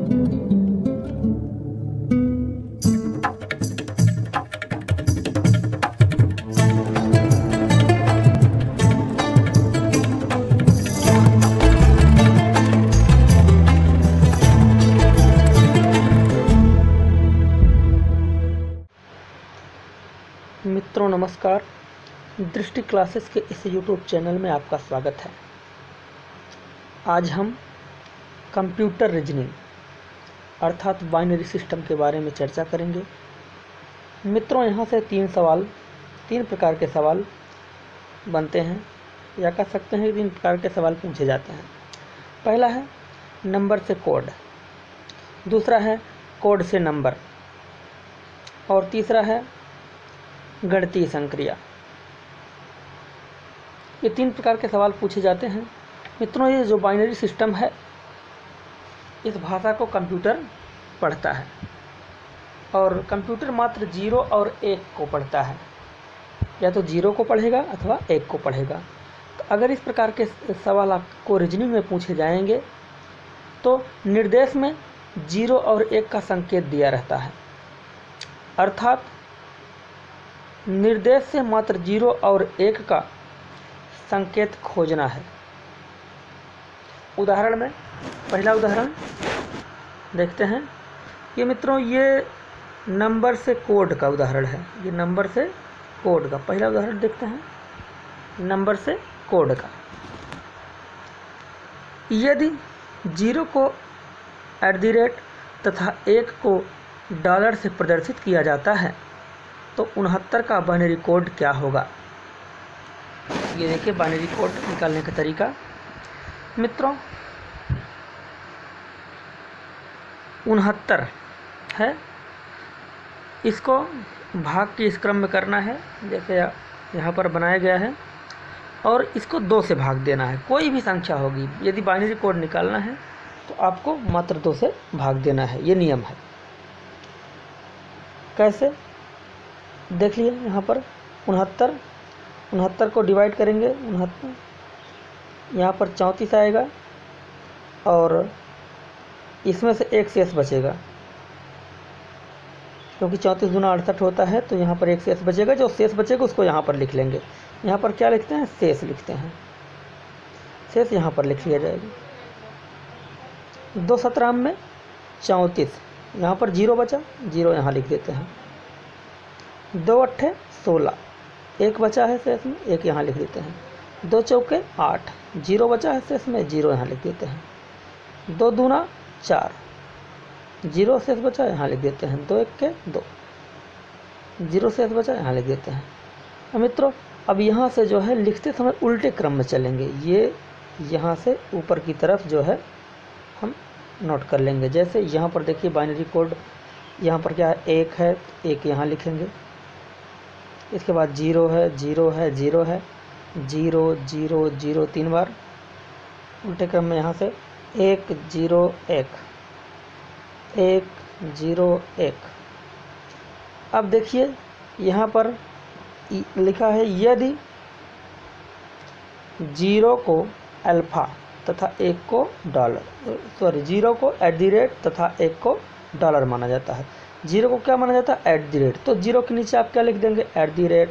मित्रों नमस्कार। दृष्टि क्लासेस के इस YouTube चैनल में आपका स्वागत है। आज हम कंप्यूटर रीजनिंग अर्थात बाइनरी सिस्टम के बारे में चर्चा करेंगे। मित्रों यहाँ से तीन प्रकार के सवाल बनते हैं या कह सकते हैं कि 3 प्रकार के सवाल पूछे जाते हैं। पहला है नंबर से कोड, दूसरा है कोड से नंबर और तीसरा है गणितीय संक्रिया। ये 3 प्रकार के सवाल पूछे जाते हैं। मित्रों ये जो बाइनरी सिस्टम है इस भाषा को कंप्यूटर पढ़ता है और कंप्यूटर मात्र 0 और 1 को पढ़ता है, या तो 0 को पढ़ेगा अथवा 1 को पढ़ेगा। तो अगर इस प्रकार के सवाल आपको रीजनिंग में पूछे जाएंगे तो निर्देश में 0 और 1 का संकेत दिया रहता है, अर्थात निर्देश से मात्र 0 और 1 का संकेत खोजना है। उदाहरण में पहला उदाहरण देखते हैं। ये मित्रों ये नंबर से कोड का उदाहरण है। ये नंबर से कोड का पहला उदाहरण देखते हैं, नंबर से कोड का। यदि 0 को @ तथा 1 को डॉलर से प्रदर्शित किया जाता है तो 69 का बाइनरी कोड क्या होगा। ये देखिए बाइनरी कोड निकालने का तरीका। मित्रों 69 है, इसको भाग के इस क्रम में करना है जैसे यहाँ पर बनाया गया है, और इसको 2 से भाग देना है। कोई भी संख्या होगी, यदि बाइनरी कोड निकालना है तो आपको मात्र 2 से भाग देना है। ये नियम है। कैसे देख लिए, यहाँ पर 69 को डिवाइड करेंगे 69, यहाँ पर 34 आएगा और इसमें से 1 शेष बचेगा, क्योंकि 34 × 68 होता है तो यहाँ पर 1 शेष बचेगा। जो शेष बचेगा उसको यहाँ पर लिख लेंगे। यहाँ पर क्या लिखते हैं, शेष लिखते हैं। शेष यहाँ पर लिख लिया जाएगा। 2 17 में 34, यहाँ पर 0 बचा, 0 यहाँ लिख देते हैं। 2 8 16, 1 बचा है शेष में, 1 यहाँ लिख देते हैं। 2 चौके 8, 0 बचा है शेष में, 0 यहाँ लिख देते हैं। 2 दूना 4, 0 शेष बचा यहाँ लिख देते हैं। 2 1 2, 0 शेष बचा यहाँ लिख देते हैं। अब मित्रों अब यहाँ से जो है लिखते समय उल्टे क्रम में चलेंगे। ये यहाँ से ऊपर की तरफ जो है हम नोट कर लेंगे। जैसे यहाँ पर देखिए बाइनरी कोड, यहाँ पर क्या है, 1 है, 1 यहाँ लिखेंगे। इसके बाद 0 है, 0 है, 0 है, 0 0 0 3 बार उल्टे क्रम में। यहाँ से 1 0 1 1 0 1। अब देखिए यहाँ पर लिखा है यदि 0 को अल्फ़ा तथा 1 को डॉलर, 0 को @ तथा 1 को डॉलर माना जाता है। 0 को क्या माना जाता है, @ तो 0 के नीचे आप क्या लिख देंगे, @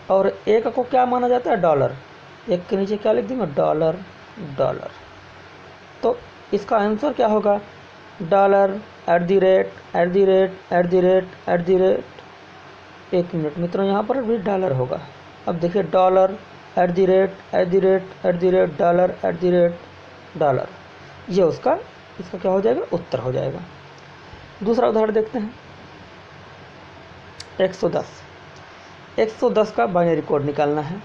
और 1 को क्या माना जाता है, डॉलर। 1 के नीचे क्या लिख देंगे, डॉलर। तो इसका आंसर क्या होगा, डॉलर @ 1 मिनट मित्रों यहाँ पर भी डॉलर होगा। अब देखिए डॉलर $, ये इसका क्या हो जाएगा, उत्तर हो जाएगा। दूसरा उदाहरण देखते हैं। 110 का बाइनरी कोड निकालना है।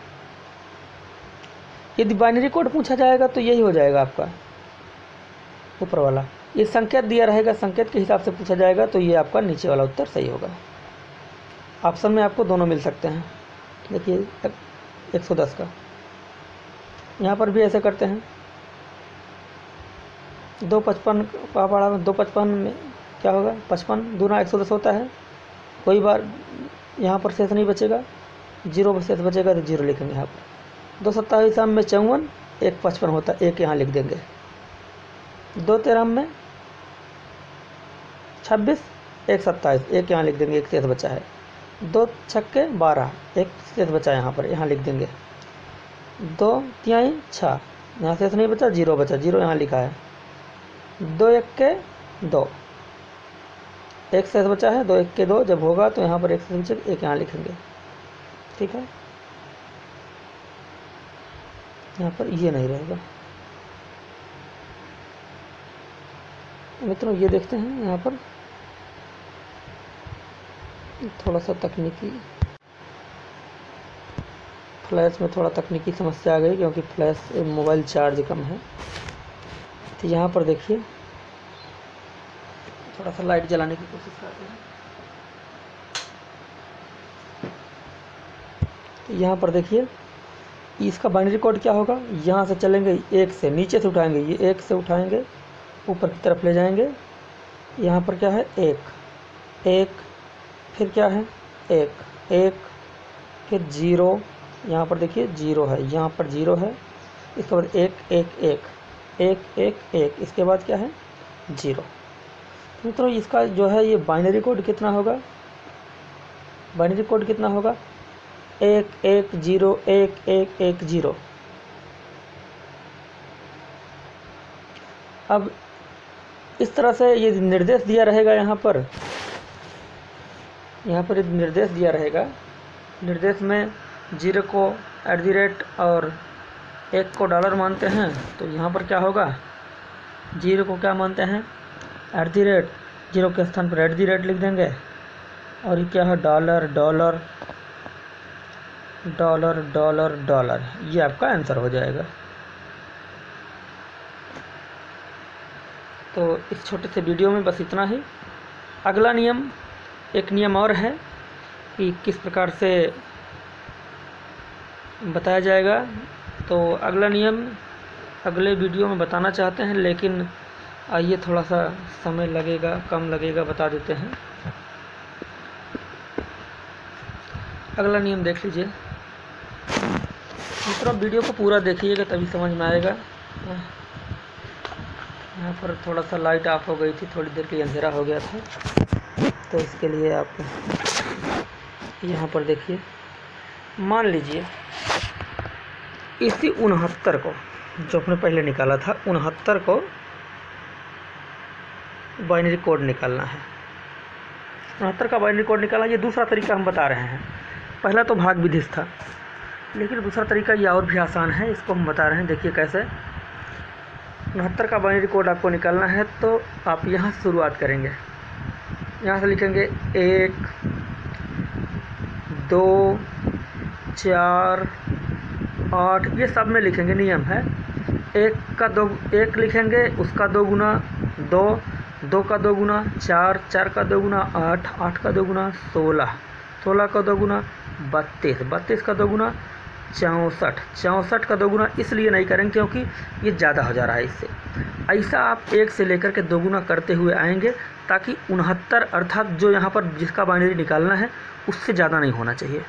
यदि बाइनरी कोड पूछा जाएगा तो यही हो जाएगा आपका ऊपर वाला। ये संकेत दिया रहेगा, संकेत के हिसाब से पूछा जाएगा तो ये आपका नीचे वाला उत्तर सही होगा। ऑप्शन में आपको दोनों मिल सकते हैं। देखिए 110 का यहाँ पर भी ऐसे करते हैं। 255 का पढ़ा, 255 में क्या होगा, 55 दूना 110 होता है। कोई बार यहाँ पर शेष नहीं बचेगा, 0 शेष बचेगा तो 0 लिखेंगे यहाँ पर। 2 27 में 54, 1 55 होता है, 1 यहाँ लिख देंगे। 2 13 में 26, 1 27, 1 यहाँ लिख देंगे, 1 शेष बचा है। 2 छक्के 12, 1 शेष बचा है यहाँ पर, यहाँ लिख देंगे। 2 तिहाई 6, यहाँ शेष नहीं बचा, 0 बचा, 0 यहाँ लिखा है। 2 1 2, 1 शेष बचा है, 2 1 2 जब होगा तो यहाँ पर 1 शेष बचा, 1 यहाँ लिखेंगे। ठीक है, यहाँ पर ये नहीं रहेगा। मित्रों ये देखते हैं यहाँ पर थोड़ा सा तकनीकी, फ्लैश में थोड़ा तकनीकी समस्या आ गई, क्योंकि फ्लैश मोबाइल चार्ज कम है। तो यहाँ पर देखिए, थोड़ा सा लाइट जलाने की कोशिश करते हैं। तो यहाँ पर देखिए, इसका बाइनरी कोड क्या होगा, यहाँ से चलेंगे 1 से, नीचे से उठाएंगे, ये 1 से उठाएंगे, ऊपर की तरफ ले जाएंगे। यहाँ पर क्या है, 1 1, फिर क्या है 1 1, फिर 0, यहाँ पर देखिए 0 है, यहाँ पर 0 है, इसके बाद 1 1 1 1 1 1, इसके बाद क्या है 0। मित्रों इसका जो है ये बाइनरी कोड कितना होगा, बाइनरी कोड कितना होगा, 1 1 0 1 1 1 0। अब इस तरह से ये निर्देश दिया रहेगा, यहाँ पर निर्देश दिया रहेगा। निर्देश में 0 को @ और 1 को डॉलर मानते हैं, तो यहाँ पर क्या होगा, 0 को क्या मानते हैं, @ 0 के स्थान पर @ लिख देंगे, और ये क्या है, dollar dollar dollar dollar dollar, ये आपका आंसर हो जाएगा। तो इस छोटे से वीडियो में बस इतना ही। अगला नियम, एक नियम और है कि किस प्रकार से बताया जाएगा, तो अगला नियम अगले वीडियो में बताना चाहते हैं, लेकिन आइए थोड़ा सा समय लगेगा, कम लगेगा, बता देते हैं। अगला नियम देख लीजिए मित्रों, वीडियो को पूरा देखिएगा तभी समझ में आएगा। यहाँ पर थोड़ा सा लाइट ऑफ हो गई थी, थोड़ी देर के लिए अंधेरा हो गया था, तो इसके लिए आप यहाँ पर देखिए। मान लीजिए इसी 69 को, जो अपने पहले निकाला था, 69 को बाइनरी कोड निकालना है। 69 का बाइनरी कोड निकाला, ये दूसरा तरीका हम बता रहे हैं। पहला तो भाग विधिश था, लेकिन दूसरा तरीका ये और भी आसान है, इसको हम बता रहे हैं। देखिए कैसे। 69 का बाइनरी कोड आपको निकालना है, तो आप यहाँ से शुरुआत करेंगे। यहाँ से लिखेंगे 1 2 4 8, ये सब में लिखेंगे, नियम है। 1 का 2 1 लिखेंगे, उसका 2 गुना 2, 2 का 2 गुना 4, 4 का 2 गुना 8, 8 का 2 गुना 16, 16 का 2 गुना 32, 32 का 2 गुना 64, 64 का 2 गुना इसलिए नहीं करेंगे क्योंकि ये ज़्यादा हो जा रहा है इससे। ऐसा आप 1 से लेकर के 2 गुना करते हुए आएंगे, ताकि 69 अर्थात जो यहाँ पर जिसका बाइनरी निकालना है उससे ज़्यादा नहीं होना चाहिए।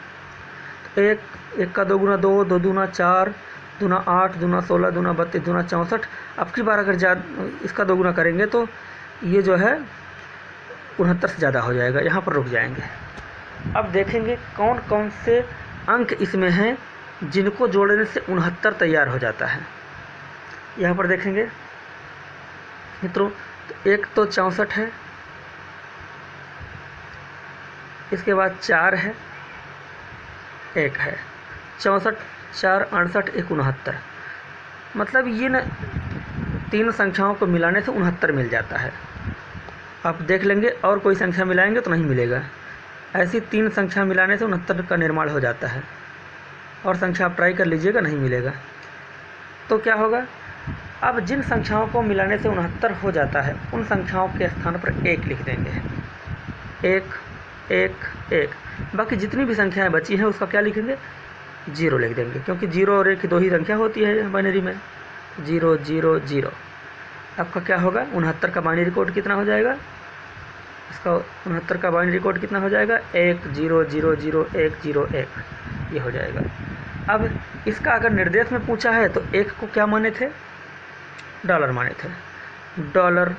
तो 1 का 2 गुना 2, 2 दूना 4, दूना 8, दूना 16, दूना 32, दूना 64। अब की बार अगर इसका 2 गुना करेंगे तो ये जो है 69 से ज़्यादा हो जाएगा, यहाँ पर रुक जाएंगे। अब देखेंगे कौन कौन से अंक इसमें हैं जिनको जोड़ने से 69 तैयार हो जाता है। यहाँ पर देखेंगे मित्रों, तो 1 तो 64 है, इसके बाद 4 है, 1 है, 64 4 68 1 69। मतलब ये न 3 संख्याओं को मिलाने से 69 मिल जाता है। आप देख लेंगे और कोई संख्या मिलाएंगे तो नहीं मिलेगा। ऐसी 3 संख्या मिलाने से 69 का निर्माण हो जाता है, और संख्या आप ट्राई कर लीजिएगा, नहीं मिलेगा। तो क्या होगा, अब जिन संख्याओं को मिलाने से 69 हो जाता है उन संख्याओं के स्थान पर 1 लिख देंगे, 1 1 1। बाकी जितनी भी संख्याएं बची हैं उसका क्या लिखेंगे, 0 लिख देंगे, क्योंकि 0 और 1 की 2 ही संख्या होती है बाइनरी में, 0 0 0। आपका क्या होगा, 69 का बाइनरी कोड कितना हो जाएगा, इसका 69 का बाइनरी कोड कितना हो जाएगा, 1 0 0 0 1 0 1, ये हो जाएगा। अब इसका अगर निर्देश में पूछा है तो एक को क्या माने थे, डॉलर माने थे, dollar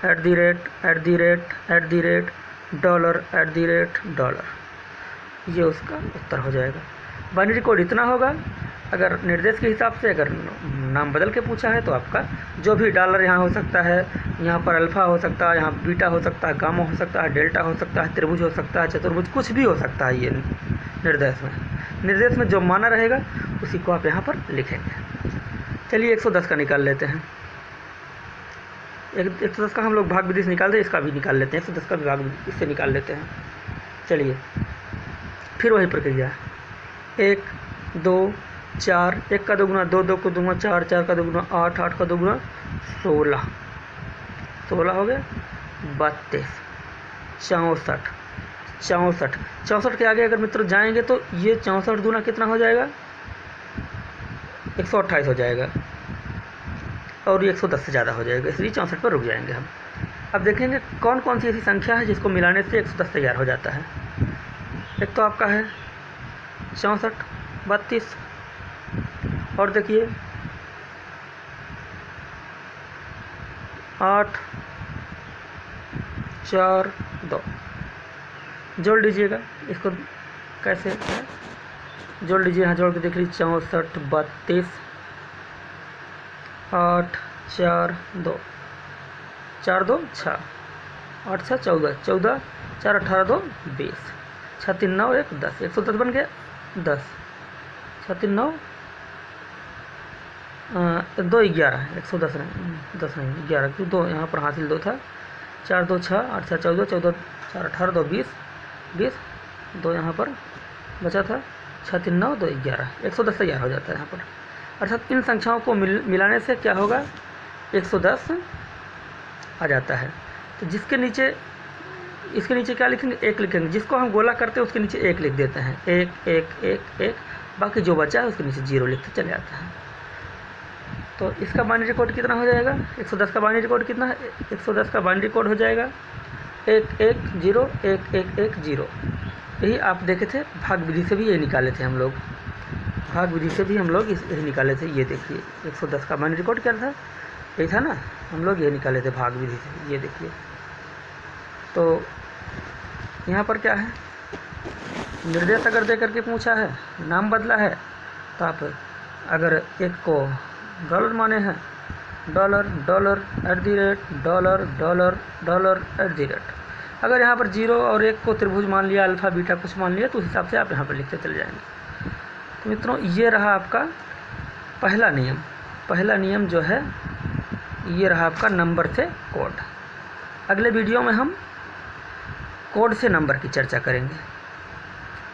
at the rate at the rate at the rate dollar at the rate dollar, ये उसका उत्तर हो जाएगा। बाइनरी कोड इतना होगा। अगर निर्देश के हिसाब से अगर नाम बदल के पूछा है तो आपका जो भी डॉलर यहाँ हो सकता है, यहाँ पर अल्फ़ा हो सकता है, यहाँ बीटा हो सकता है, गामा हो सकता है, डेल्टा हो सकता है, त्रिभुज हो सकता है, चतुर्भुज, कुछ भी हो सकता है। ये निर्देश में जो माना रहेगा उसी को आप यहाँ पर लिखेंगे। चलिए 110 का निकाल लेते हैं। 110 का हम लोग भाग विधि से निकालते हैं, इसका भी निकाल लेते हैं। 110 का भी भाग विधि से निकाल लेते हैं। चलिए फिर वही प्रक्रिया, 1 2 4, 1 का दोगुना 2, 2 को दोगुना 4, 4 का दोगुना 8, 8 का दोगुना 16, 16 हो गया, 32, 64, 64, 64 के आगे अगर मित्र जाएंगे तो ये 64 दूना कितना हो जाएगा, 128 हो जाएगा, और ये 110 से ज़्यादा हो जाएगा, इसलिए 64 पर रुक जाएंगे हम। अब देखेंगे कौन कौन सी ऐसी संख्या है जिसको मिलाने से 110 तैयार हो जाता है। एक तो आपका है 64, 32, और देखिए 8 4 2, जोड़ लीजिएगा इसको, कैसे है जोड़ लीजिए, यहाँ जोड़ के देख लीजिए, 64 32 8 4 2, 4 2 6, 8 6 14, 14 4 18 2 20, 6 3 9 1 10, 110 बन गया, 10 6 3 9 2 11, 110 नहीं, 10 नहीं 11, क्यों 2 यहाँ पर हासिल 2 था, 4 2 6 8 6 14, 14 4 18 2 20, 20 2 यहाँ पर बचा था, 6 3 9 2 11, 110 तैयार हो जाता है यहाँ पर। अर्थात इन संख्याओं को मिलाने से क्या होगा, 110 आ जाता है। तो जिसके नीचे, इसके नीचे क्या लिखेंगे, 1 लिखेंगे, जिसको हम गोला करते हैं उसके नीचे 1 लिख देते हैं, 1 1 1 1, बाकी जो बचा है उसके नीचे 0 लिखते चले जाते हैं। तो इसका बाइनरी कोड कितना हो जाएगा, 110 का बाइनरी कोड कितना है, 110 का बाइनरी कोड हो जाएगा 1 1 0 1 1 1 0। यही आप देखे थे, भाग विधि से भी यही निकाले थे हम लोग, भाग विधि से भी हम लोग यही निकाले थे। ये देखिए 110 का बाइनरी कोड क्या था, यही था ना, हम लोग यही निकाले थे भाग विधि से। ये देखिए, तो यहाँ पर क्या है, निर्देश अगर दे करके पूछा है, नाम बदला है, तो आप अगर एक को डॉलर माने हैं, dollar dollar at the rate dollar dollar dollar at the rate, अगर यहाँ पर 0 और 1 को त्रिभुज मान लिया, अल्फ़ा बीटा कुछ मान लिया, तो उस हिसाब से आप यहाँ पर लिखते चले जाएंगे। तो मित्रों ये रहा आपका पहला नियम। पहला नियम जो है ये रहा आपका नंबर से कोड। अगले वीडियो में हम कोड से नंबर की चर्चा करेंगे,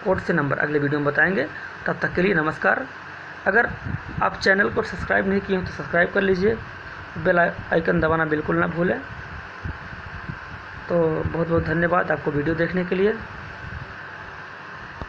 कोड से नंबर अगले वीडियो में बताएंगे। तब तक के लिए नमस्कार। अगर आप चैनल को सब्सक्राइब नहीं किए हो तो सब्सक्राइब कर लीजिए, बेल आइकन दबाना बिल्कुल ना भूलें। तो बहुत बहुत धन्यवाद आपको वीडियो देखने के लिए।